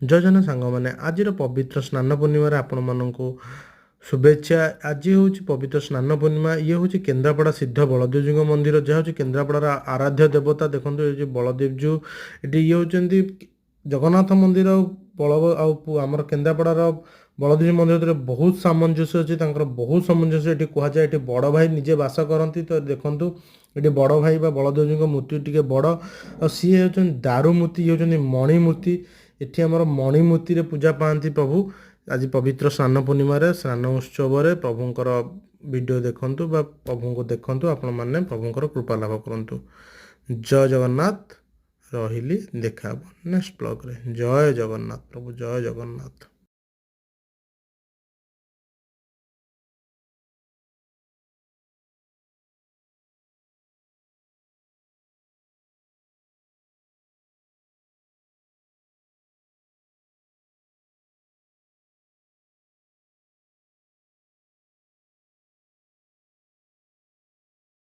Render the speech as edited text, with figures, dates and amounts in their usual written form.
जय जन सांग मैंने आज पवित्र स्नान पूर्णिम आपको शुभेच्छा। आज हूँ पवित्र स्नान पूर्णिमा। ये हूँ केन्द्रापड़ा सिद्ध बलदेव जी मंदिर जहाँ हूँ केन्द्रापड़ार आराध्य देवता। देखो ये बलदेव जू ये ये हूँ जगन्नाथ मंदिर बल आमर केन्द्रापड़ार बलदेव मंदिर बहुत सामंजस्य अच्छी बहुत सामंजस्य ये कहुए ये बड़ भाई निजे बास करती। तो देखूँ ये बड़ भाई बलदेव जी मूर्ति टी बड़ आ सी हूँ दारुमूर्ति ये हूँ मणिमूर्ति। एठी आमर मणिमूर्ति रे पूजा पाती प्रभु। आज पवित्र स्नान पूर्णिम स्नान उत्सव प्रभुंर वीडियो देखंतु बा प्रभु को देखंतु आपण माने प्रभुंर कृपा लाभ करंतु। जय जगन्नाथ। रहिली देखा नेक्स्ट ब्लॉग रे। जय जगन्नाथ प्रभु, जय जगन्नाथ।